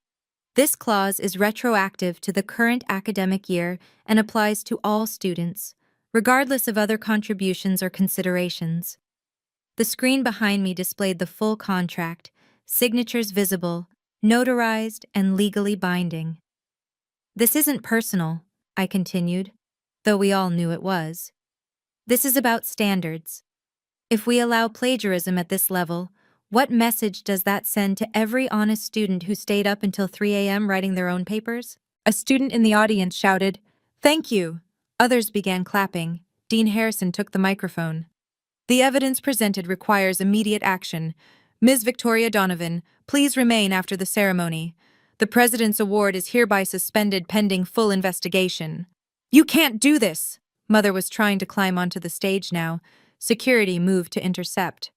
This clause is retroactive to the current academic year and applies to all students, regardless of other contributions or considerations. The screen behind me displayed the full contract, signatures visible, notarized, and legally binding. This isn't personal, I continued, though we all knew it was. This is about standards. If we allow plagiarism at this level, what message does that send to every honest student who stayed up until 3 a.m. writing their own papers? A student in the audience shouted, "Thank you." Others began clapping. Dean Harrison took the microphone. The evidence presented requires immediate action. Ms. Victoria Donovan, please remain after the ceremony. The President's Award is hereby suspended pending full investigation. You can't do this! Mother was trying to climb onto the stage now. Security moved to intercept.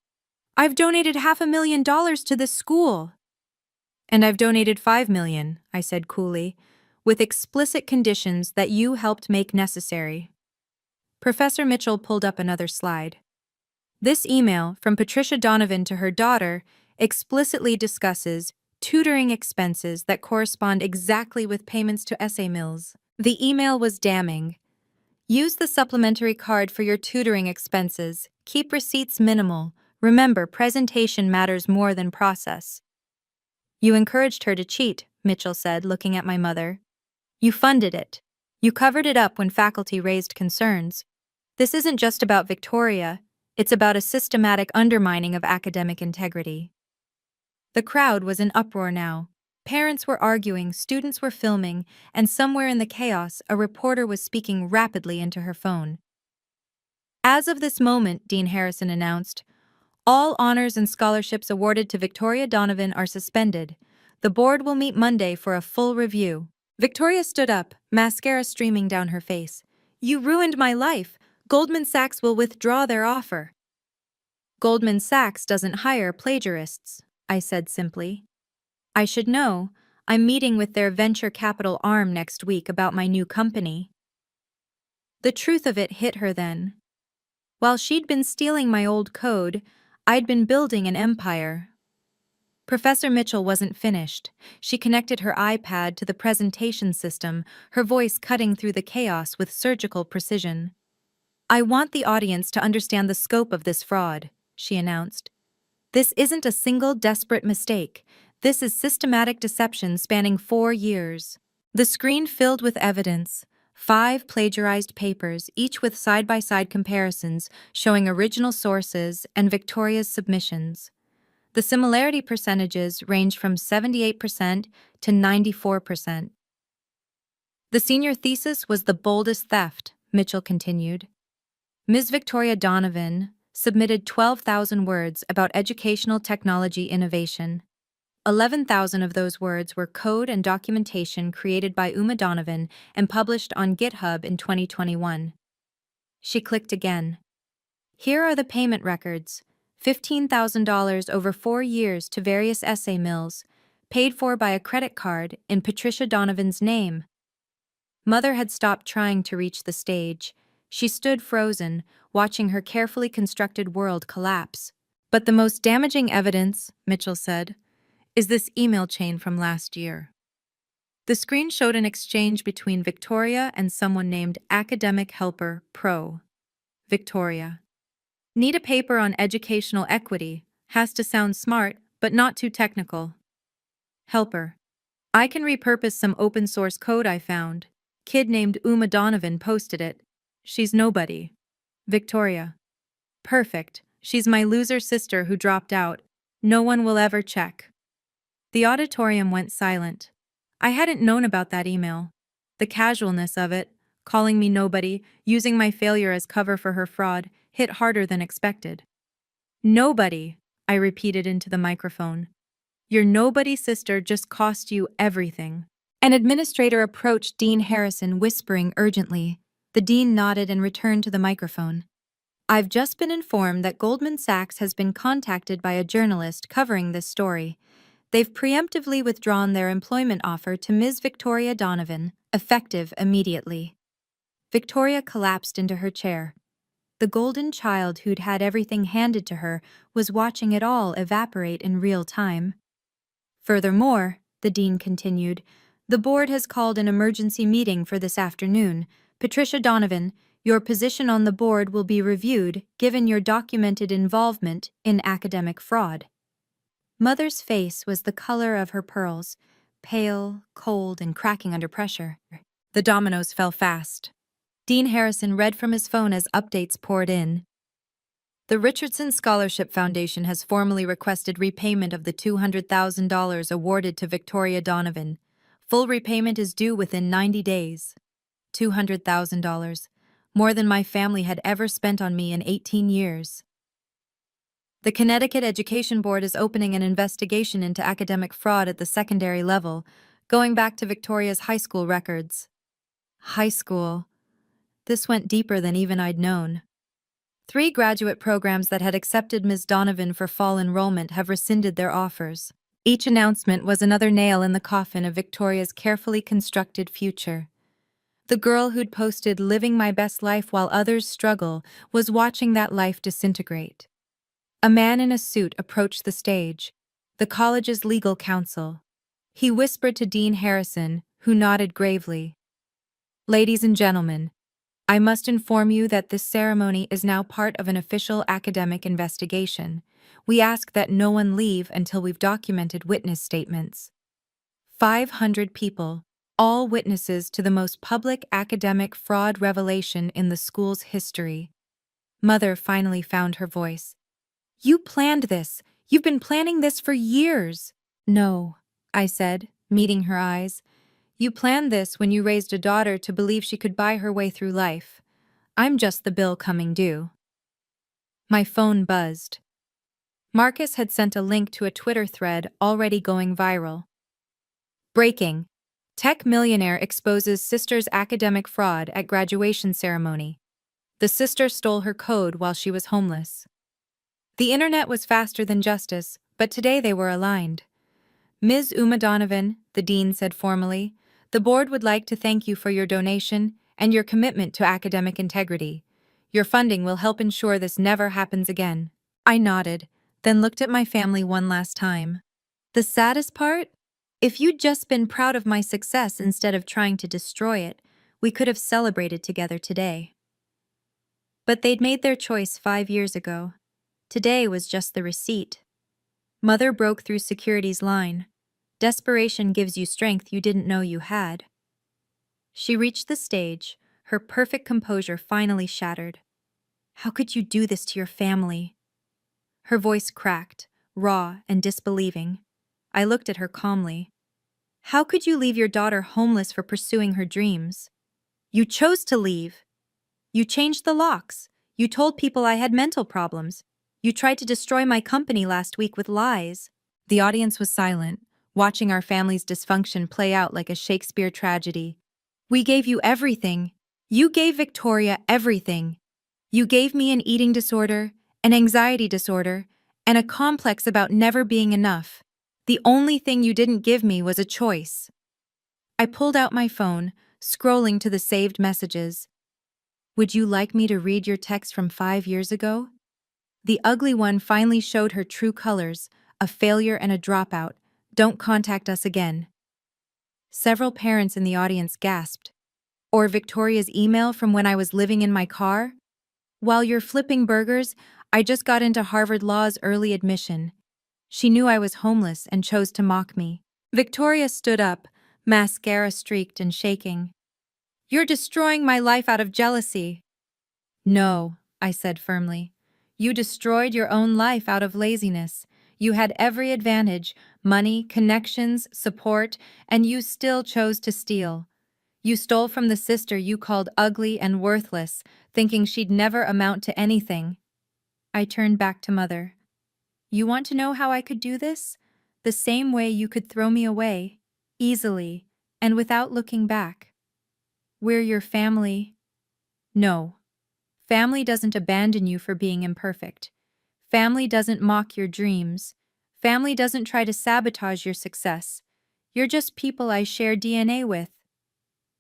I've donated $500,000 to this school. And I've donated $5 million, I said coolly, with explicit conditions that you helped make necessary. Professor Mitchell pulled up another slide. This email from Patricia Donovan to her daughter explicitly discusses tutoring expenses that correspond exactly with payments to essay mills. The email was damning. Use the supplementary card for your tutoring expenses. Keep receipts minimal. Remember, presentation matters more than process. You encouraged her to cheat, Mitchell said, looking at my mother. You funded it. You covered it up when faculty raised concerns. This isn't just about Victoria. It's about a systematic undermining of academic integrity. The crowd was in uproar now. Parents were arguing, students were filming, and somewhere in the chaos, a reporter was speaking rapidly into her phone. As of this moment, Dean Harrison announced, all honors and scholarships awarded to Victoria Donovan are suspended. The board will meet Monday for a full review. Victoria stood up, mascara streaming down her face. You ruined my life. Goldman Sachs will withdraw their offer. Goldman Sachs doesn't hire plagiarists, I said simply. I should know. I'm meeting with their venture capital arm next week about my new company. The truth of it hit her then. While she'd been stealing my old code, I'd been building an empire. Professor Mitchell wasn't finished. She connected her iPad to the presentation system, her voice cutting through the chaos with surgical precision. I want the audience to understand the scope of this fraud, she announced. This isn't a single desperate mistake. This is systematic deception spanning 4 years. The screen filled with evidence. 5 plagiarized papers, each with side-by-side comparisons showing original sources and Victoria's submissions. The similarity percentages range from 78% to 94%. The senior thesis was the boldest theft, Mitchell continued. Ms. Victoria Donovan submitted 12,000 words about educational technology innovation. 11,000 of those words were code and documentation created by Uma Donovan and published on GitHub in 2021. She clicked again. Here are the payment records. $15,000 over 4 years to various essay mills, paid for by a credit card in Patricia Donovan's name. Mother had stopped trying to reach the stage. She stood frozen, watching her carefully constructed world collapse. But the most damaging evidence, Mitchell said, is this email chain from last year. The screen showed an exchange between Victoria and someone named Academic Helper Pro. Victoria. Need a paper on educational equity. Has to sound smart, but not too technical. Helper. I can repurpose some open source code I found. Kid named Uma Donovan posted it. She's nobody. Victoria. Perfect. She's my loser sister who dropped out. No one will ever check. The auditorium went silent. I hadn't known about that email. The casualness of it, calling me nobody, using my failure as cover for her fraud, hit harder than expected. Nobody, I repeated into the microphone. Your nobody sister just cost you everything. An administrator approached Dean Harrison, whispering urgently. The dean nodded and returned to the microphone. I've just been informed that Goldman Sachs has been contacted by a journalist covering this story. They've preemptively withdrawn their employment offer to Ms. Victoria Donovan, effective immediately. Victoria collapsed into her chair. The golden child who'd had everything handed to her was watching it all evaporate in real time. Furthermore, the dean continued, the board has called an emergency meeting for this afternoon. Patricia Donovan, your position on the board will be reviewed given your documented involvement in academic fraud. Mother's face was the color of her pearls, pale, cold, and cracking under pressure. The dominoes fell fast. Dean Harrison read from his phone as updates poured in. The Richardson Scholarship Foundation has formally requested repayment of the $200,000 awarded to Victoria Donovan. Full repayment is due within 90 days. $200,000, more than my family had ever spent on me in 18 years. The Connecticut Education Board is opening an investigation into academic fraud at the secondary level, going back to Victoria's high school records. High school. This went deeper than even I'd known. 3 graduate programs that had accepted Ms. Donovan for fall enrollment have rescinded their offers. Each announcement was another nail in the coffin of Victoria's carefully constructed future. The girl who'd posted "living my best life while others struggle" was watching that life disintegrate. A man in a suit approached the stage, the college's legal counsel. He whispered to Dean Harrison, who nodded gravely. Ladies and gentlemen, I must inform you that this ceremony is now part of an official academic investigation. We ask that no one leave until we've documented witness statements. 500 people, all witnesses to the most public academic fraud revelation in the school's history. Mother finally found her voice. You planned this. You've been planning this for years. No, I said, meeting her eyes. You planned this when you raised a daughter to believe she could buy her way through life. I'm just the bill coming due. My phone buzzed. Marcus had sent a link to a Twitter thread already going viral. Breaking. Tech millionaire exposes sister's academic fraud at graduation ceremony. The sister stole her code while she was homeless. The internet was faster than justice, but today they were aligned. Ms. Uma Donovan, the dean said formally, the board would like to thank you for your donation and your commitment to academic integrity. Your funding will help ensure this never happens again. I nodded, then looked at my family one last time. The saddest part? If you'd just been proud of my success instead of trying to destroy it, we could have celebrated together today. But they'd made their choice 5 years ago. Today was just the receipt. Mother broke through security's line. Desperation gives you strength you didn't know you had. She reached the stage, her perfect composure finally shattered. How could you do this to your family? Her voice cracked, raw and disbelieving. I looked at her calmly. How could you leave your daughter homeless for pursuing her dreams? You chose to leave. You changed the locks. You told people I had mental problems. You tried to destroy my company last week with lies. The audience was silent, watching our family's dysfunction play out like a Shakespeare tragedy. We gave you everything. You gave Victoria everything. You gave me an eating disorder, an anxiety disorder, and a complex about never being enough. The only thing you didn't give me was a choice. I pulled out my phone, scrolling to the saved messages. Would you like me to read your text from 5 years ago? The ugly one finally showed her true colors, a failure and a dropout. Don't contact us again. Several parents in the audience gasped. Or Victoria's email from when I was living in my car? While you're flipping burgers, I just got into Harvard Law's early admission. She knew I was homeless and chose to mock me. Victoria stood up, mascara streaked and shaking. You're destroying my life out of jealousy. No, I said firmly. You destroyed your own life out of laziness. You had every advantage, money, connections, support, and you still chose to steal. You stole from the sister you called ugly and worthless, thinking she'd never amount to anything. I turned back to Mother. You want to know how I could do this? The same way you could throw me away, easily, and without looking back. We're your family. No. Family doesn't abandon you for being imperfect. Family doesn't mock your dreams. Family doesn't try to sabotage your success. You're just people I share DNA with.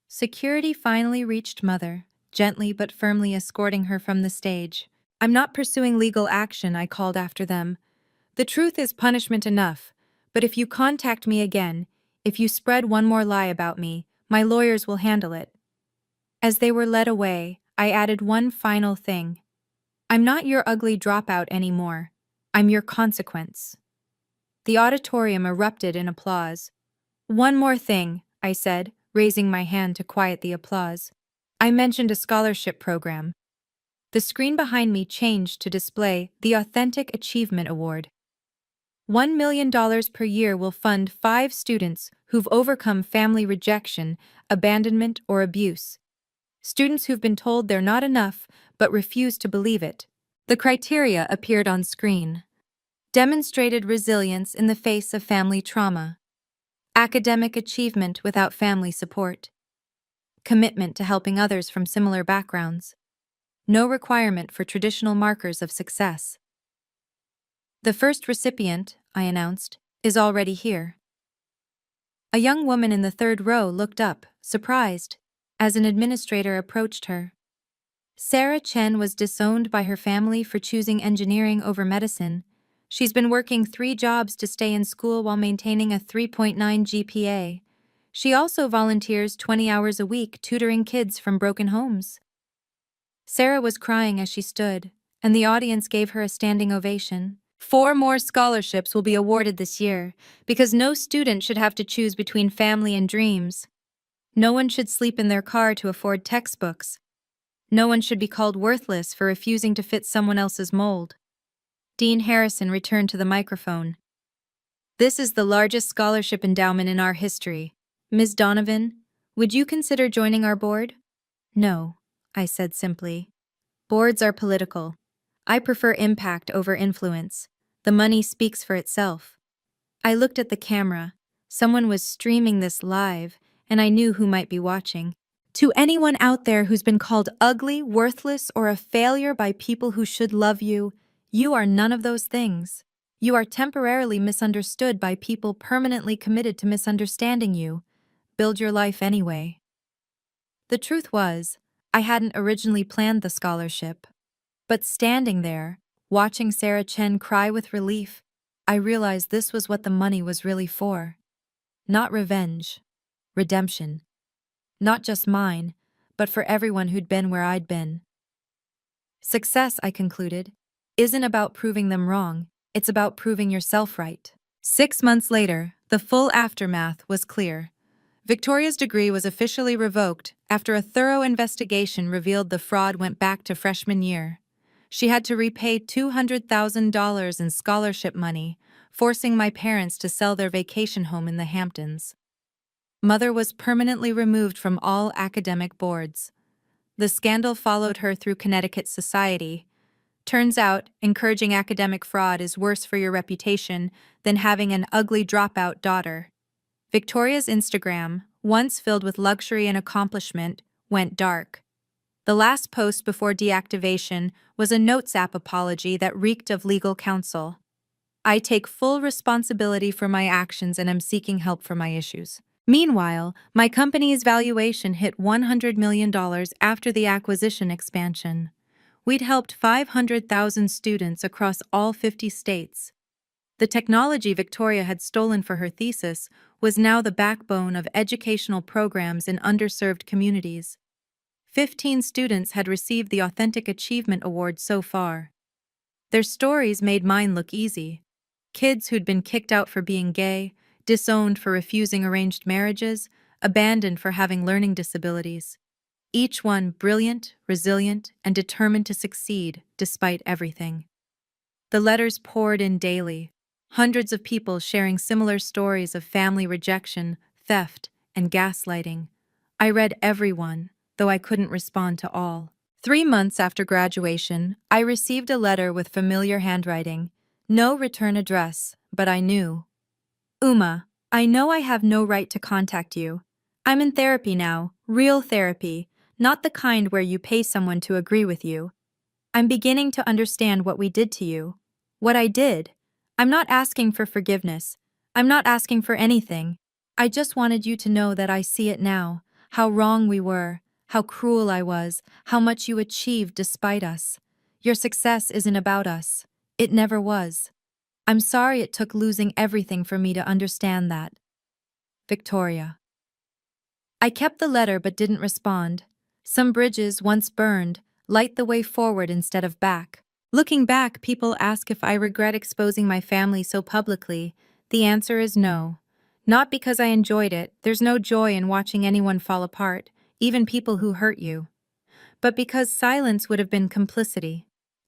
Security finally reached Mother, gently but firmly escorting her from the stage. I'm not pursuing legal action, I called after them. The truth is punishment enough, but if you contact me again, if you spread one more lie about me, my lawyers will handle it. As they were led away, I added one final thing. I'm not your ugly dropout anymore. I'm your consequence. The auditorium erupted in applause. One more thing, I said, raising my hand to quiet the applause. I mentioned a scholarship program. The screen behind me changed to display the Authentic Achievement Award. $1 million per year will fund 5 students who've overcome family rejection, abandonment, or abuse. Students who've been told they're not enough but refuse to believe it. The criteria appeared on screen. Demonstrated resilience in the face of family trauma. Academic achievement without family support. Commitment to helping others from similar backgrounds. No requirement for traditional markers of success. The first recipient, I announced, is already here. A young woman in the third row looked up, surprised, as an administrator approached her. Sarah Chen was disowned by her family for choosing engineering over medicine. She's been working 3 jobs to stay in school while maintaining a 3.9 GPA. She also volunteers 20 hours a week tutoring kids from broken homes. Sarah was crying as she stood, and the audience gave her a standing ovation. 4 more scholarships will be awarded this year, because no student should have to choose between family and dreams. No one should sleep in their car to afford textbooks. No one should be called worthless for refusing to fit someone else's mold. Dean Harrison returned to the microphone. This is the largest scholarship endowment in our history. Ms. Donovan, would you consider joining our board? No, I said simply. Boards are political. I prefer impact over influence. The money speaks for itself. I looked at the camera. Someone was streaming this live, and I knew who might be watching. To anyone out there who's been called ugly, worthless, or a failure by people who should love you, you are none of those things. You are temporarily misunderstood by people permanently committed to misunderstanding you. Build your life anyway. The truth was, I hadn't originally planned the scholarship. But standing there, watching Sarah Chen cry with relief, I realized this was what the money was really for. Not revenge. Redemption. Not just mine, but for everyone who'd been where I'd been. Success, I concluded, isn't about proving them wrong, it's about proving yourself right. 6 months later, the full aftermath was clear. Victoria's degree was officially revoked after a thorough investigation revealed the fraud went back to freshman year. She had to repay $200,000 in scholarship money, forcing my parents to sell their vacation home in the Hamptons. Mother was permanently removed from all academic boards. The scandal followed her through Connecticut society. Turns out, encouraging academic fraud is worse for your reputation than having an ugly dropout daughter. Victoria's Instagram, once filled with luxury and accomplishment, went dark. The last post before deactivation was a Notes app apology that reeked of legal counsel. I take full responsibility for my actions and am seeking help for my issues. Meanwhile, my company's valuation hit $100 million after the acquisition expansion. We'd helped 500,000 students across all 50 states. The technology Victoria had stolen for her thesis was now the backbone of educational programs in underserved communities. 15 students had received the Authentic Achievement Award so far. Their stories made mine look easy. Kids who'd been kicked out for being gay, disowned for refusing arranged marriages, abandoned for having learning disabilities. Each one brilliant, resilient, and determined to succeed despite everything. The letters poured in daily, hundreds of people sharing similar stories of family rejection, theft, and gaslighting. I read every one, though I couldn't respond to all. 3 months after graduation, I received a letter with familiar handwriting. No return address, but I knew. Uma, I know I have no right to contact you. I'm in therapy now, real therapy, not the kind where you pay someone to agree with you. I'm beginning to understand what we did to you. What I did. I'm not asking for forgiveness. I'm not asking for anything. I just wanted you to know that I see it now, how wrong we were, how cruel I was, how much you achieved despite us. Your success isn't about us. It never was. I'm sorry it took losing everything for me to understand that. Victoria. I kept the letter but didn't respond. Some bridges, once burned, light the way forward instead of back. Looking back, people ask if I regret exposing my family so publicly. The answer is no. Not because I enjoyed it, there's no joy in watching anyone fall apart, even people who hurt you. But because silence would have been complicity.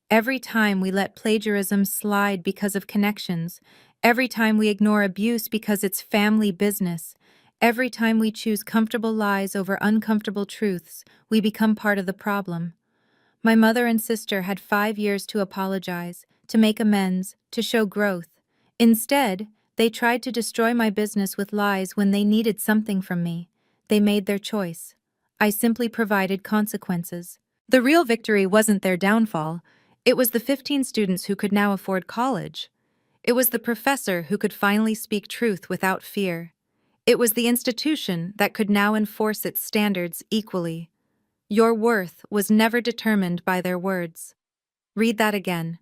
Every time we let plagiarism slide because of connections, every time we ignore abuse because it's family business, every time we choose comfortable lies over uncomfortable truths, we become part of the problem. My mother and sister had 5 years to apologize, to make amends, to show growth. Instead, they tried to destroy my business with lies when they needed something from me. They made their choice. I simply provided consequences. The real victory wasn't their downfall. It was the 15 students who could now afford college. It was the professor who could finally speak truth without fear. It was the institution that could now enforce its standards equally. Your worth was never determined by their words. Read that again.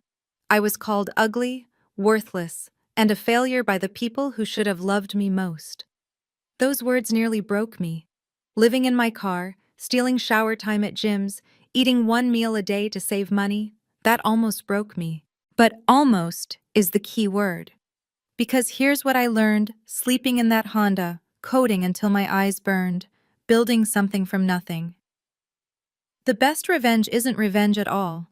I was called ugly, worthless, and a failure by the people who should have loved me most. Those words nearly broke me. Living in my car, stealing shower time at gyms, eating 1 meal a day to save money, that almost broke me. But almost is the key word. Because here's what I learned, sleeping in that Honda, coding until my eyes burned, building something from nothing. The best revenge isn't revenge at all.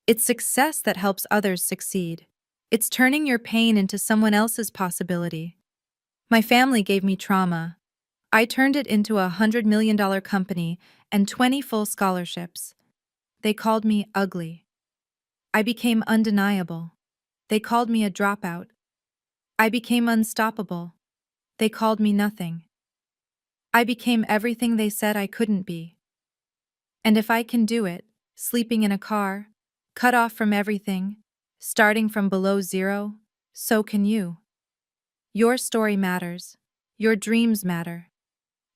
It's success that helps others succeed. It's turning your pain into someone else's possibility. My family gave me trauma. I turned it into a $100 million company and 20 full scholarships. They called me ugly. I became undeniable. They called me a dropout. I became unstoppable. They called me nothing. I became everything they said I couldn't be. And if I can do it, sleeping in a car, cut off from everything, starting from below zero, so can you. Your story matters. Your dreams matter.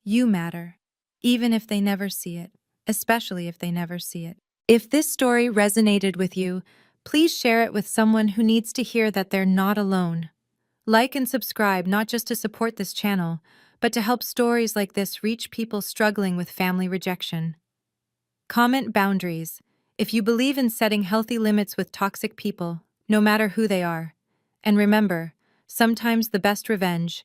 You matter. Even if they never see it, especially if they never see it. If this story resonated with you, please share it with someone who needs to hear that they're not alone. Like and subscribe not just to support this channel, but to help stories like this reach people struggling with family rejection. Comment boundaries. If you believe in setting healthy limits with toxic people, no matter who they are. And remember, sometimes the best revenge